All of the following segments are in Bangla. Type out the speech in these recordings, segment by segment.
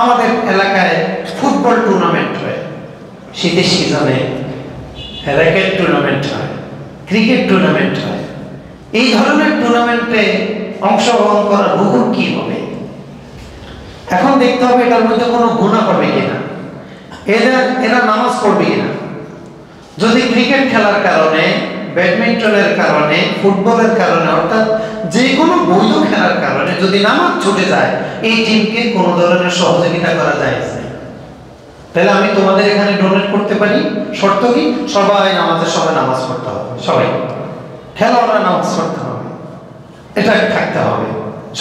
আমাদের এলাকায় ফুটবল টুর্নামেন্ট হয়, শীতের সিজনে র্যাকেট টুর্নামেন্ট হয়, ক্রিকেট টুর্নামেন্ট হয়। এই ধরনের টুর্নামেন্টে অংশগ্রহণ করার হুকুম কি হবে? এখন দেখতে হবে এটার মধ্যে কোনো গুনাহ পাবে কিনা, এরা নামাজ পড়বে কিনা। যদি ক্রিকেট খেলার কারণে, ব্যাডমিন্টনের কারণে, ফুটবলের কারণে, অর্থাৎ যে কোনো বৈধ খেলার কারণে যদি নামাজ ছুটে যায়, এই টিমকে কোনো ধরনের সহযোগিতা করা যায় না। তাহলে আমি তোমাদের এখানে ডোনেট করতে পারি, শর্ত কি? সবাই নামাজের সময় নামাজ পড়তে হবে, সবাই খেলোয়াড়রা নামাজ পড়তে হবে, এটা থাকতে হবে,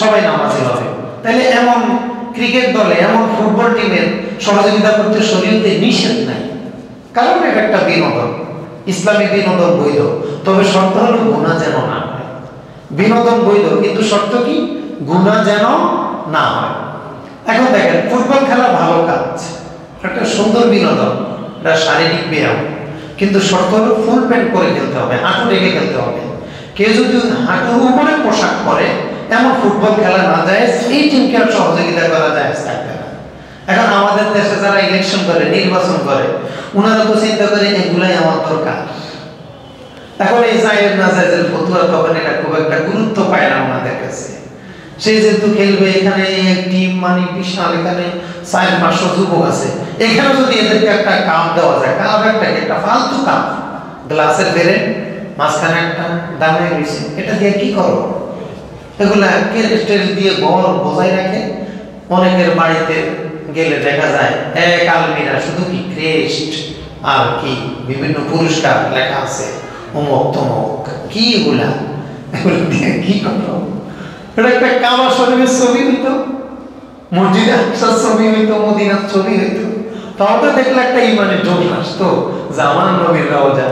সবাই নামাজি হবে। তাহলে এমন ক্রিকেট দলে, এমন ফুটবল টিমের সহযোগিতা করতে শরীয়তে নিষেধ নাই, কারণ এটা একটা বিনোদন, ইসলামী বিনোদন বৈধ। তবে শর্ত হলো গুনাহ যেন না হয়। বিনোদন বৈধ, কিন্তু শর্ত কি? গুনাহ যেন না হয়। এখন দেখেন, ফুটবল খেলা ভালো কাজ, একটা সুন্দর বিনোদন, এটা শারীরিক ব্যায়াম, কিন্তু শর্ত হলো ফুল প্যান্ট করে খেলতে হবে, হাঁটু ঢেকে খেলতে হবে। কেউ যদি হাঁটুর উপরে পোশাক পরে এমন ফুটবল খেলা না যায়, এই টিমকে আর সহযোগিতা করা যায় থাকবে না। এখন আমাদের দেশে যারা ইলেকশন করে, নির্বাচন করে, ওনারা তো চিন্তা করে এগুলাই আমার দরকার। এখন এই জায়েজ না জায়েজের ফতোয়া তখন এটা খুব একটা গুরুত্ব পায় না ওনাদের কাছে। সে যেহেতু খেলবে, এখানে টিম মানে বিশাল, এখানে 4-500 যুবক আছে, এখানে যদি এদেরকে একটা কাপ দেওয়া যায়, কাপ একটা ফালতু কাপ, গ্লাসের বেড়ে মাঝখানে একটা দামে রয়েছে, এটা দিয়ে কি করো? এগুলা স্টেজ দিয়ে ঘর বোঝাই রাখে। অনেকের বাড়িতে গেলে দেখা যায় এক আলমিরা শুধু কি ক্রেস্ট আর কি বিভিন্ন পুরস্কার লেখা আছে, অমুক তমুক, কি এগুলা দিয়ে কি করো? এটা একটা কাবা শরীফের ছবি হইতো, মসজিদে আকসার ছবি হইতো, মদিনার ছবি হইতো, তাহলে দেখলে একটা ইমানের জোশ আসতো। জামান নবীর রওজা,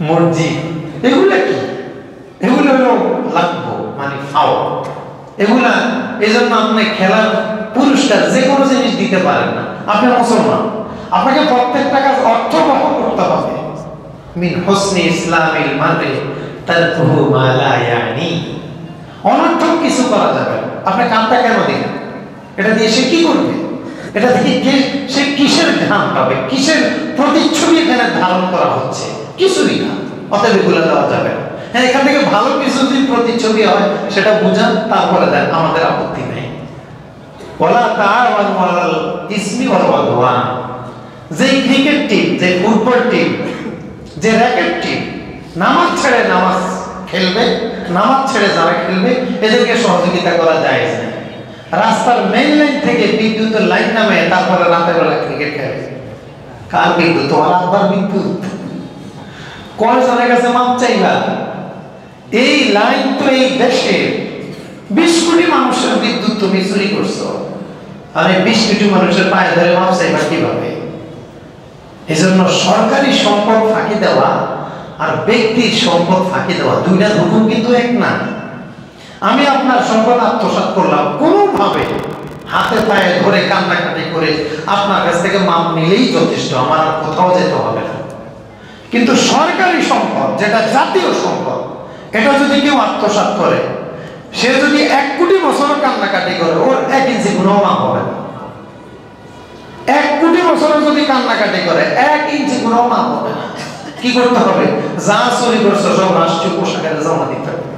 মসজিদ, এগুলা কি? এগুলো হলো লাগবো, মানে ফাও। এগুলা এই জন্য আপনি খেলার পুরস্কার যে কোনো জিনিস দিতে পারেন না। আপনি মুসলমান, আপনাকে প্রত্যেকটা কাজ অর্থবহ করতে হবে। মিন হুসনি ইসলামিল মারই তারকুহু মা লা ইয়ানি। অনর্থক কিছু করা যাবে না। আপনি কামটা কেন দিলেন? এটা দিয়ে সে কি করবে? এটা থেকে সে কিসের ধ্যান পাবে? কিসের প্রতিচ্ছবি এখানে ধারণ করা হচ্ছে? কিছুই না। অতএব এগুলো দেওয়া যাবে না। হ্যাঁ, এখান থেকে ভালো কিছু যদি প্রতিচ্ছবি হয় সেটা বুঝান, তারপরে দেন, আমাদের আপত্তি নেই। ওয়ালা তাআওয়ানু আলাল ইসমি ওয়াল উদওয়ান। যে ক্রিকেট টিম, যে ফুটবল টিম, যে র্যাকেট টিম নামাজ ছেড়ে নামাজ খেলবে, নামাজ ছেড়ে যারা খেলবে, এদেরকে সহযোগিতা করা যায় না। রাস্তার মেইন লাইন থেকে বিদ্যুতের লাইন নামে তারপরে রাতের বেলা ক্রিকেট খেলে, কার বিদ্যুৎ? তোমার আব্বার বিদ্যুৎ। কয়জনের কাছে মাপ চাইবা? এই লাইন তো এই দেশে 20 কোটি মানুষের বিদ্যুৎ তুমি চুরি করছো, আর এই 20 কোটি মানুষের পায়ে ধরে মাপ চাইবা কিভাবে? এজন্য সরকারি সম্পদ ফাঁকি দেওয়া আর ব্যক্তির সম্পদ ফাঁকি দেওয়া, দুইটার হুকুম কিন্তু এক না। আমি আপনার সম্পদ আত্মসাৎ করলাম, কোনোভাবে হাতে পায়ে ধরে কান্নাকাটি করে আপনার কাছ থেকে মাপ নিলেই যথেষ্ট, আমার আর কোথাও যেতে হবে না। কিন্তু সরকারি সম্পদ, যেটা জাতীয় সম্পদ, এটা যদি কেউ আত্মসাৎ করে, সে যদি 1 কোটি বছর কান্নাকাটি করে, ওর 1 ইঞ্চি গুণও মাপ হবে না। 1 কোটি বছর যদি কান্নাকাটি করে, 1 ইঞ্চি গুণও মাপ হবে না। কি করতে হবে? যা চুরি করছো সব রাষ্ট্রীয় কোষাগারে জমা দিতে হবে।